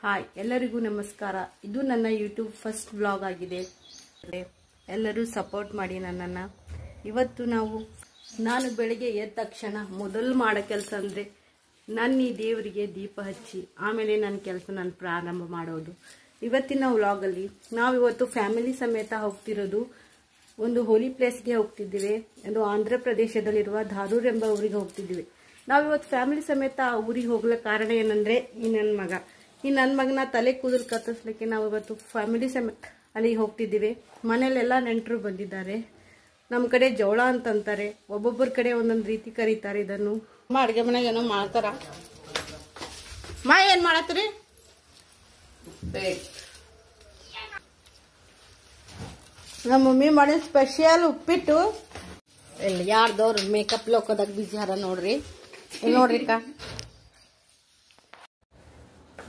Hi ಎಲ್ಲರಿಗೂ ನಮಸ್ಕಾರ. ಇದು ನನ್ನ ಯೂಟ್ಯೂಬ್ ಫಸ್ಟ್ ವ್ಲಾಗ್ ಆಗಿದೆ. ಎಲ್ಲರೂ ಸಪೋರ್ಟ್ ಮಾಡಿ ನನ್ನನ್ನು. ಇವತ್ತು ನಾನು ಬೆಳಿಗ್ಗೆ ಎದ್ದ ತಕ್ಷಣ ಮೊದಲು ಮಾಡೋ ಕೆಲಸ ಅಂದರೆ ನನ್ನ ಈ ದೇವರಿಗೆ ದೀಪ ಹಚ್ಚಿ ಆಮೇಲೆ ನನ್ನ ಕೆಲಸ ನಾನು ಪ್ರಾರಂಭ ಮಾಡೋದು. ಇವತ್ತಿನ ವ್ಲಾಗಲ್ಲಿ ನಾವಿವತ್ತು ಫ್ಯಾಮಿಲಿ ಸಮೇತ ಹೋಗ್ತಿರೋದು ಒಂದು ಹೋಲಿ ಪ್ಲೇಸ್ಗೆ ಹೋಗ್ತಿದ್ದೀವಿ. ಅದು ಆಂಧ್ರ ಪ್ರದೇಶದಲ್ಲಿರುವ ಧಾರೂರ್ ಎಂಬ ಊರಿಗೆ ಹೋಗ್ತಿದ್ದೀವಿ. ನಾವಿವತ್ತು ಫ್ಯಾಮಿಲಿ ಸಮೇತ ಆ ಊರಿಗೆ ಹೋಗ್ಲಿಕ್ಕೆ ಕಾರಣ ಏನಂದರೆ ಈ ನನ್ನ ಮಗನ ತಲೆ ಕೂದಲು ಕತ್ತರಿಸ್ಲಿಕ್ಕೆ ನಾವು ಇವತ್ತು ಫ್ಯಾಮಿಲಿ ಸಮೇತ ಅಲ್ಲಿಗೆ ಹೋಗ್ತಿದ್ದೀವಿ. ಮನೇಲೆಲ್ಲ ನೆಂಟರು ಬಂದಿದ್ದಾರೆ. ನಮ್ಮ ಕಡೆ ಜೋಳ ಅಂತಂತಾರೆ, ಒಬ್ಬೊಬ್ಬರ ಕಡೆ ಒಂದೊಂದು ರೀತಿ ಕರೀತಾರೆ ಇದನ್ನು. ಅಡುಗೆ ಮನೆಗೆ ಏನೋ ಮಾಡ್ತಾರ. ಏನು ಮಾಡತ್ತೀರಿ? ನಮ್ಮ ಮಮ್ಮಿ ಮಾಡಿದ ಸ್ಪೆಷಲ್ ಉಪ್ಪಿಟ್ಟು. ಇಲ್ಲಿ ಯಾರ್ದವ್ರು ಮೇಕಪ್ ಲೋಕದಾಗ ಬಿಜಿ ಹರ ನೋಡ್ರಿ. ಇಲ್ಲಿ ನೋಡ್ರಿ ಅಕ್ಕ,